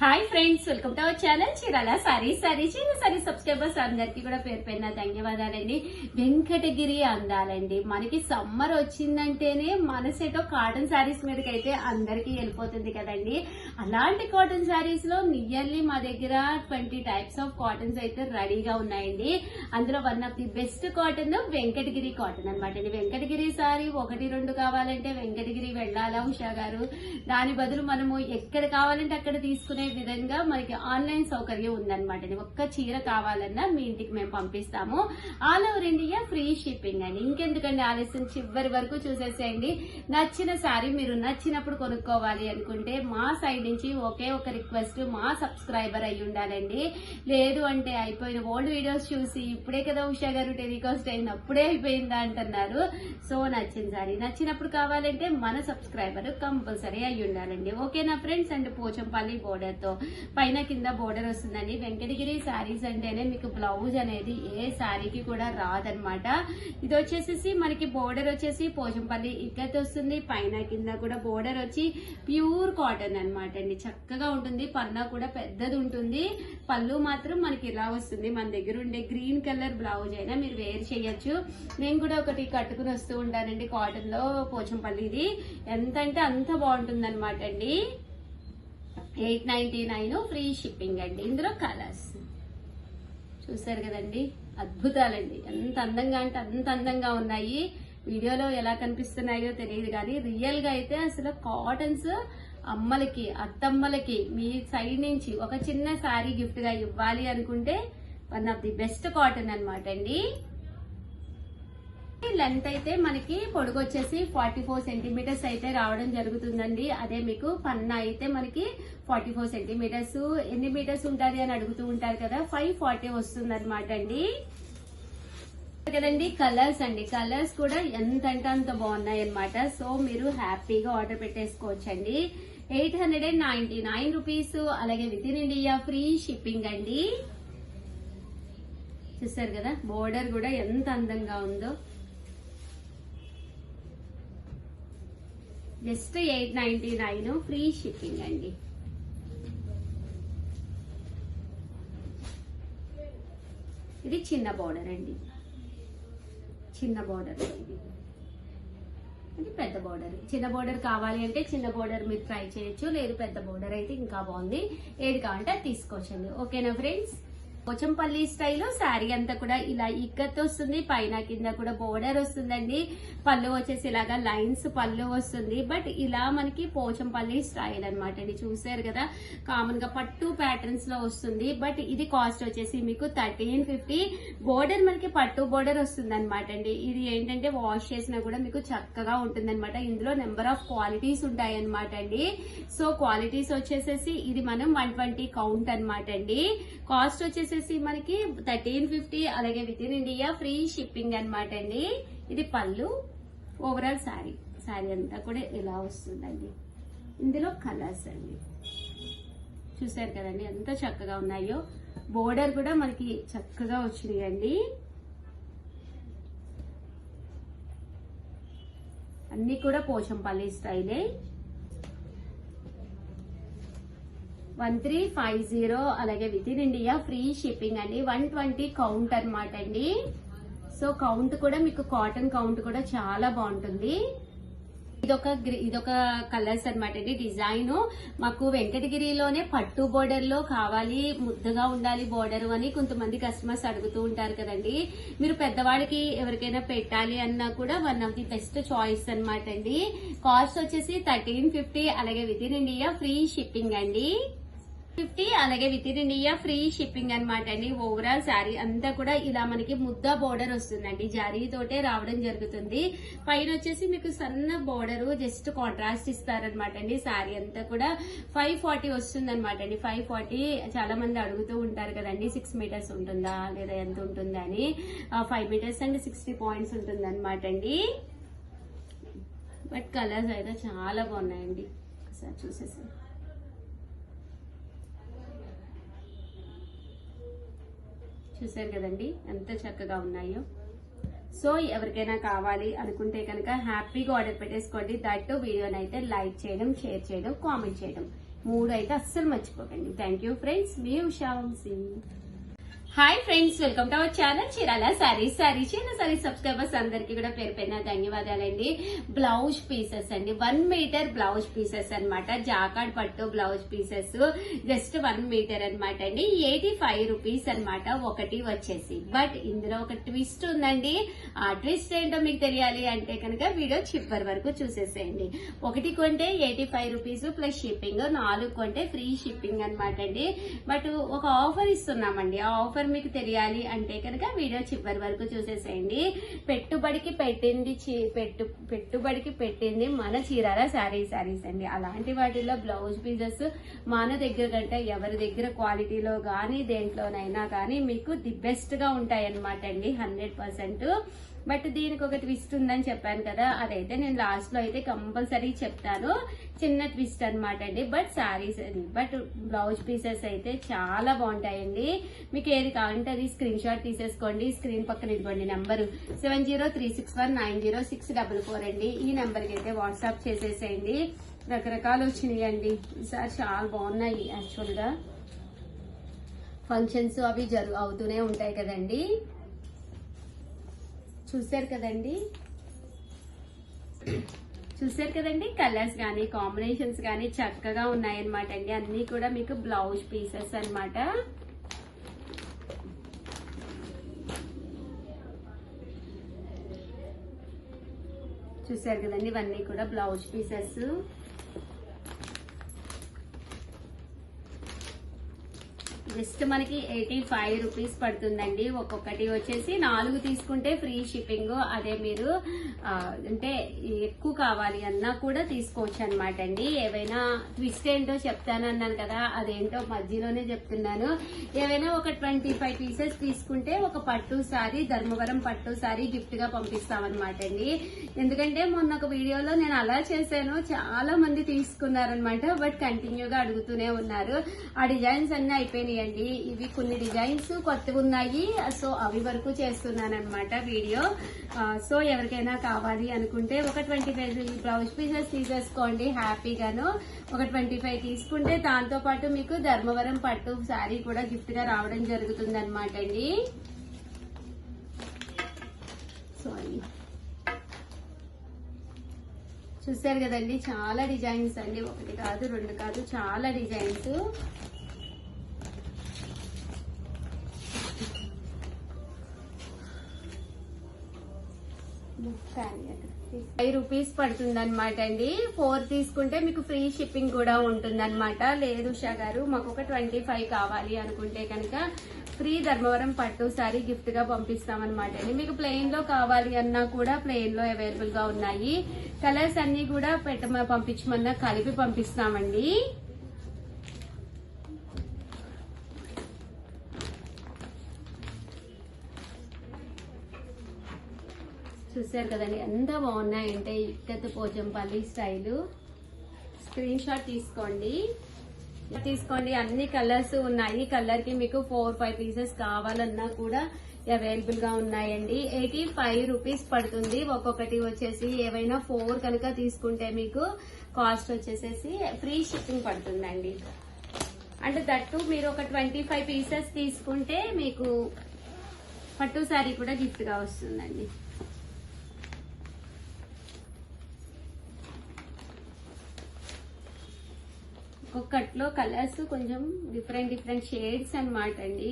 Hi friends, welcome to our channel Chirala saris. చీర subscribers అందరికి కూడా పేరు పైన ధన్యవాదాలండి. వెంకటగిరి అందాలండి. మనకి సమ్మర్ వచ్చిందంటేనే మనసేటో కాటన్ సారీస్ మీదకి అయితే అందరికి వెళ్ళిపోతుంది కదండి. అలాంటి కాటన్ సారీస్ లో నియర్లీ మా దగ్గర 20 టైప్స్ ఆఫ్ కాటన్స్ అయితే రెడీగా ఉన్నాయండి. అందులో one of the best cotton Venkatagiri cotton అనమాట అండి. వెంకటగిరి సారీ 1-2 కావాలంటే వెంకటగిరి వెళ్ళాలా ఉషా గారు? దాని బదులు మనము ఎక్కడ కావాలంటే అక్కడ తీసుకునే విధంగా మనకి ఆన్లైన్ సౌకర్యం ఉందన్నమాట. ఒక్క చీర కావాలన్నా మీ ఇంటికి మేము పంపిస్తాము. All over India free shipping అండి. ఇంకెందుకండి ఆలస్యం, చివరి వరకు చూసేసేయండి. నచ్చిన సారీ మీరు నచ్చినప్పుడు కొనుక్కోవాలి అనుకుంటే మా సైడ్ నుంచి ఒకే ఒక రిక్వెస్ట్, మా సబ్స్క్రైబర్ అయి ఉండాలండి. లేదు అంటే అయిపోయిన ఓల్డ్ వీడియోస్ చూసి ఇప్పుడే కదా ఉషా గారు టెలికాస్ట్ అయింది, అప్పుడే అయిపోయిందా అంటున్నారు. సో నచ్చిన సారీ నచ్చినప్పుడు కావాలంటే మన సబ్స్క్రైబర్ కంపల్సరీ అయి ఉండాలండి. ఓకేనా ఫ్రెండ్స్? అండ్ పోచంపల్లి బోర్డర్ తో పైన కింద బోర్డర్ వస్తుందండి. వెంకటగిరి శారీస్ అంటేనే మీకు బ్లౌజ్ అనేది ఏ శారీకి కూడా రాదనమాట. ఇది వచ్చేసి మనకి బోర్డర్ వచ్చేసి పోచంపల్లి ఇక్కత్ వస్తుంది. పైన కింద కూడా బోర్డర్ వచ్చి ప్యూర్ కాటన్ అనమాట అండి. చక్కగా ఉంటుంది. పన్నా కూడా పెద్దది ఉంటుంది. పళ్ళు మాత్రం మనకి ఇలా వస్తుంది. మన దగ్గర ఉండే గ్రీన్ కలర్ బ్లౌజ్ అయినా మీరు వేర్ చేయొచ్చు. నేను కూడా ఒకటి కట్టుకుని వస్తూ ఉంటానండి కాటన్ లో పోచంపల్లి. ఇది ఎంత అంటే అంత బాగుంటుంది అనమాట అండి. 899 ఫ్రీ షిప్పింగ్ అండి. ఇందులో కలర్స్ చూసారు కదండి, అద్భుతాలండి. ఎంత అందంగా అంటే అంత అందంగా ఉన్నాయి. వీడియోలో ఎలా కనిపిస్తున్నాయో తెలియదు కానీ రియల్ గా అయితే అసలు కాటన్స్ అమ్మలకి, అత్తమ్మలకి మీ సైడ్ నుంచి ఒక చిన్న శారీ గిఫ్ట్ గా ఇవ్వాలి అనుకుంటే one of the best cotton అనమాట అండి. లెంత్ అయితే మనకి పొడుగు వచ్చేసి 44 సెంటీమీటర్స్ అయితే రావడం జరుగుతుందండి. అదే మీకు పన్నా అయితే మనకి 44 సెంటీమీటర్స్. ఎన్ని మీటర్స్ ఉంటుంది అని అడుగుతూ ఉంటారు కదా, 540 వస్తుంది అనమాట అండి. కదండి కలర్స్ అండి, కలర్స్ కూడా ఎంత అంటే అంత బాగున్నాయి అనమాట. సో మీరు హ్యాపీగా ఆర్డర్ పెట్టేసుకోవచ్చండి. 899 రూపీస్. అలాగే with in India free shipping అండి. చూసారు కదా బోర్డర్ కూడా ఎంత అందంగా ఉందో. జస్ట్ 899 ఫ్రీ షిప్పింగ్ అండి. ఇది చిన్న బోర్డర్ అండి, చిన్న బోర్డర్. ఇది పెద్ద బోర్డర్. చిన్న బోర్డర్ కావాలి అంటే చిన్న బోర్డర్ మీరు ట్రై చేయొచ్చు. లేదు పెద్ద బోర్డర్ అయితే ఇంకా బాగుంది. ఏది కావాలంటే అది తీసుకోవచ్చండి. ఓకేనా ఫ్రెండ్స్? పోచంపల్లి స్టైల్ శారీ అంతా కూడా ఇలా ఇక్కత్ వస్తుంది. పైన కింద కూడా బోర్డర్ వస్తుందండి. పళ్ళు వచ్చేసి ఇలాగా లైన్స్ పళ్ళు వస్తుంది. బట్ ఇలా మనకి పోచంపల్లి స్టైల్ అనమాట అండి. చూసారు కదా, కామన్ గా పట్టు ప్యాటర్న్స్ లో వస్తుంది. బట్ ఇది కాస్ట్ వచ్చేసి మీకు 1350. బోర్డర్ మనకి పట్టు బోర్డర్ వస్తుంది అనమాట అండి. ఇది ఏంటంటే వాష్ చేసినా కూడా మీకు చక్కగా ఉంటుంది అనమాట. ఇందులో నెంబర్ ఆఫ్ క్వాలిటీస్ ఉంటాయి అనమాట అండి. సో క్వాలిటీస్ వచ్చేసేసి ఇది మనం 120 కౌంట్ అనమాట అండి. కాస్ట్ వచ్చేసి మనకి 1350. అలాగే with in India free shipping అనమాట అండి. ఇది పళ్ళు. ఓవరాల్ శారీ అంతా కూడా ఇలా వస్తుందండి. ఇందులో కలర్స్ అండి. చూసారు కదండి ఎంత చక్కగా ఉన్నాయో. బోర్డర్ కూడా మనకి చక్కగా వచ్చినాయండి. అన్ని కూడా పోచంపల్లి స్టైలే. 1350. అలాగే with in India free shipping అండి. 120 కౌంట్ అనమాట అండి. సో కౌంట్ కూడా మీకు కాటన్ కౌంట్ కూడా చాలా బాగుంటుంది. ఇదొక కలర్స్ అనమాట అండి. డిజైన్ మాకు వెంకటగిరిలోనే పట్టు బోర్డర్ లో కావాలి, ముద్దగా ఉండాలి బోర్డర్ అని కొంతమంది కస్టమర్స్ అడుగుతూ ఉంటారు కదండి. మీరు పెద్దవాడికి ఎవరికైనా పెట్టాలి అన్నా కూడా one of the best choice అనమాట అండి. కాస్ట్ వచ్చేసి 1350. అలాగే with in India free shipping అండి. 50. అలాగే with in India free shipping అనమాట అండి. ఓవరాల్ శారీ అంతా కూడా ఇలా మనకి ముద్ద బోర్డర్ వస్తుందండి. జరీతోటే రావడం జరుగుతుంది. పైన వచ్చేసి మీకు సన్న బోర్డర్ జస్ట్ కాంట్రాస్ట్ ఇస్తారనమాట అండి. శారీ అంతా కూడా 540 వస్తుంది అనమాట అండి. 540 చాలా మంది అడుగుతూ ఉంటారు కదండి, 6 మీటర్స్ ఉంటుందా లేదా ఎంత ఉంటుందా అని. 5 మీటర్స్ అండ్ 60 పాయింట్స్ ఉంటుంది అనమాట అండి. బట్ కలర్స్ అయితే చాలా బాగున్నాయండి. ఒకసారి చూసేసి చూసారు కదండి ఎంత చక్కగా ఉన్నాయో. సో ఎవరికైనా కావాలి అనుకుంటే కనుక హ్యాపీగా ఆర్డర్ పెట్టేసుకోండి. దట్ వీడియోని అయితే లైక్ చేయడం, షేర్ చేయడం, కామెంట్ చేయడం. 3 అయితే అస్సలు మర్చిపోకండి. థ్యాంక్ యూ ఫ్రెండ్స్, మీ Usha Vamshi. Hi friends, welcome to our channel Chirala saris. Saris subscribers అందరికి కూడా పేరు పైన ధన్యవాదాలండి. బ్లౌజ్ పీసెస్ అండి, 1 మీటర్ బ్లౌజ్ పీసెస్ అన్నమాట. జాకార్డ్ పట్టు బ్లౌజ్ పీసెస్ జస్ట్ 1 మీటర్ అన్నమాట అండి. 85 రూపీస్ అన్నమాట ఒకటి వచ్చేసి. బట్ ఇందులో ఒక ట్విస్ట్ ఉందండి. ఆ ట్విస్ట్ ఏంటో మీకు తెలియాలి అంటే కనుక వీడియో చివరి వరకు చూసేసేయండి. ఒకటి కొంటే 85 రూపీస్ ప్లస్ షిప్పింగ్, 4 కొంటే ఫ్రీ షిప్పింగ్ అన్నమాట అండి. బట్ ఒక ఆఫర్ ఇస్తున్నామండి. ఆ ఆఫర్ మీకు తెలియాలి అంటే కనుక వీడియో చివరి వరకు చూసేసేయండి. పెట్టుబడికి పెట్టింది మన చీరాల సారీస్ అండి. అలాంటి వాటిల్లో బ్లౌజ్ పీసెస్ మన దగ్గర కంటే ఎవరి దగ్గర క్వాలిటీలో గానీ దేంట్లోనైనా కానీ మీకు ది బెస్ట్ గా ఉంటాయి అన్నమాట అండి, 100%. బట్ దీనికి ఒక ట్విస్ట్ ఉందని చెప్పాను కదా, అదైతే నేను లాస్ట్ లో అయితే కంపల్సరీ చెప్తాను. చిన్న ట్విస్ట్ అన్నమాట అండి. బట్ సారీస్ అది, బట్ బ్లౌజ్ పీసెస్ అయితే చాలా బాగుంటాయండి. మీకు ఏది కావాలంటే అది స్క్రీన్ షాట్ తీసేసుకోండి. స్క్రీన్ పక్కన ఇదిగోండి నెంబరు 7036190644 అండి. ఈ నెంబర్ కి అయితే వాట్సాప్ చేసేసేయండి. రకరకాలు వచ్చినాయి అండి ఈసారి, చాలా బాగున్నాయి. యాక్చువల్ గా ఫంక్షన్స్ అవి అవుతూనే ఉంటాయి కదండి. చూసారు కదండి కలర్స్ కానీ కాంబినేషన్స్ కానీ చక్కగా ఉన్నాయన్నమాట అండి. అన్ని కూడా మీకు బ్లౌజ్ పీసెస్ అన్నమాట. చూసారు కదండి, ఇవన్నీ కూడా బ్లౌజ్ పీసెస్. జస్ట్ మనకి 85 రూపీస్ పడుతుందండి. ఒక్కొక్కటి వచ్చేసి 4 తీసుకుంటే ఫ్రీ షిప్పింగ్. అదే మీరు అంటే ఎక్కువ కావాలి అన్నా కూడా తీసుకోవచ్చు అనమాట అండి. ఏవైనా ట్విస్ట్ ఏంటో చెప్తానన్నాను కదా, అదేంటో మధ్యలోనే చెప్తున్నాను. ఏవైనా ఒక 25 పీసెస్ తీసుకుంటే ఒక పట్టు సారీ, ధర్మవరం పట్టు సారీ గిఫ్ట్ గా పంపిస్తామన్నమాట అండి. ఎందుకంటే మొన్న ఒక వీడియోలో నేను అలా చేశాను, చాలా మంది తీసుకున్నారనమాట. బట్ కంటిన్యూగా అడుగుతూనే ఉన్నారు. ఆ డిజైన్స్ అన్ని అయిపోయినాయి అండి. ఇవి కొన్ని డిజైన్స్ కొత్తగా ఉన్నాయి, సో అవి వరకు చేస్తున్నాను అనమాట వీడియో. సో ఎవరికైనా కావాలి అనుకుంటే ఒక 25 బ్లౌజ్ పీసెస్ తీసేసుకోండి హ్యాపీగాను. ఒక 25 తీసుకుంటే దాంతో పాటు మీకు ధర్మవరం పట్టు శారీ కూడా గిఫ్ట్ గా రావడం జరుగుతుంది అనమాట అండి. సారీ, చూసారు కదండి, చాలా డిజైన్స్ అండి. 1 కాదు 2 కాదు, చాలా డిజైన్స్. 5 రూపీస్ పడుతుంది అనమాట అండి. 4 తీసుకుంటే మీకు ఫ్రీ షిప్పింగ్ కూడా ఉంటుంది అనమాట. లేదు ఉషా గారు మాకు ఒక 25 కావాలి అనుకుంటే కనుక ఫ్రీ ధర్మవరం పట్టు సారీ గిఫ్ట్ గా పంపిస్తామన్నమాట అండి. మీకు ప్లెయిన్ లో కావాలి అన్నా కూడా ప్లెయిన్ లో అవైలబుల్ గా ఉన్నాయి. కలర్స్ అన్ని కూడా పంపించమన్నా కలిపి పంపిస్తామండి. చూసారు కదండి ఎంత బాగున్నాయంటే, Ikkat Pochampally style. Screenshot తీసుకోండి. అన్ని కలర్స్ ఉన్నాయి. కలర్ కి మీకు 4-5 పీసెస్ కావాలన్నా కూడా అవైలబుల్ గా ఉన్నాయండి. 85 రూపీస్ పడుతుంది ఒక్కొక్కటి వచ్చేసి. ఏవైనా 4 కనుక తీసుకుంటే మీకు కాస్ట్ వచ్చేసేసి ఫ్రీ షిప్పింగ్ పడుతుందండి. అంటే దట్టు మీరు ఒక 25 పీసెస్ తీసుకుంటే మీకు పట్టు శారీ కూడా గిఫ్ట్ గా వస్తుందండి. ఒక్కొక్కట్లో కలర్స్ కొంచెం డిఫరెంట్ షేడ్స్ అన్నమాట అండి.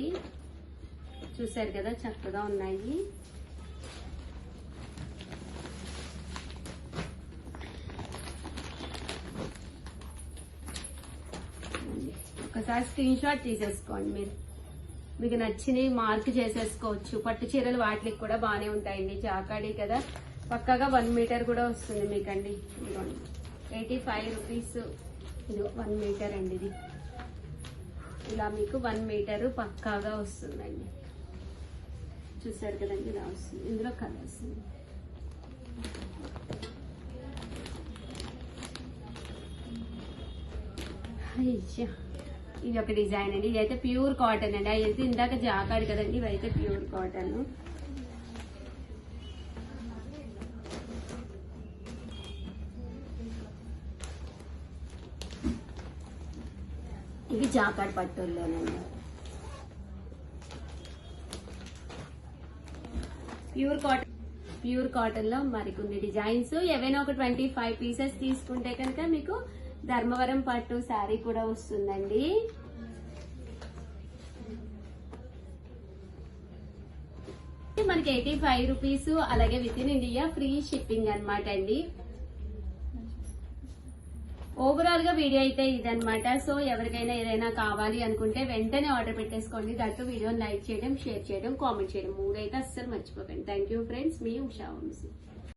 చూసారు కదా, చక్కగా ఉన్నాయి. ఒకసారి స్క్రీన్ షాట్ తీసేసుకోండి. మీకు నచ్చినవి మార్క్ చేసేసుకోవచ్చు. పట్టు చీరలు వాటికి కూడా బాగానే ఉంటాయండి. జాకాడి కదా, పక్కాగా 1 మీటర్ కూడా వస్తుంది మీకండి. 85 రూపీస్. ఇది 1 మీటర్ అండి. ఇది ఇలా మీకు 1 మీటర్ పక్కాగా వస్తుందండి. చూసారు కదండి, ఇలా వస్తుంది. ఇందులో కలర్స్ ఇది ఒక డిజైన్ అండి. ఇదైతే ప్యూర్ కాటన్ అండి. అయితే ఇందాక జాకాడ్ కదండి, ఇవైతే ప్యూర్ కాటన్. ఇది జాకార్డ్ పట్టుల్లోనండి. ప్యూర్ కాటన్ లో మరికొన్ని డిజైన్స్. ఏవైనా ఒక 25 పీసెస్ తీసుకుంటే కనుక మీకు ధర్మవరం పట్టు శారీ కూడా వస్తుందండి. మనకి 85 రూపీస్, అలాగే with in India free shipping అన్నమాట అండి. ఓవరాల్ గా వీడియో అయితే ఇదన్నమాట. సో ఎవరికైనా ఏదైనా కావాలి అనుకుంటే వెంటనే ఆర్డర్ పెట్టేసుకోండి. దట్టు వీడియోని లైక్ చేయడం, షేర్ చేయడం, కామెంట్ చేయడం 3 అయితే అస్సలు మర్చిపోకండి. థ్యాంక్ యూ ఫ్రెండ్స్, మీ ఉషా వంశీ.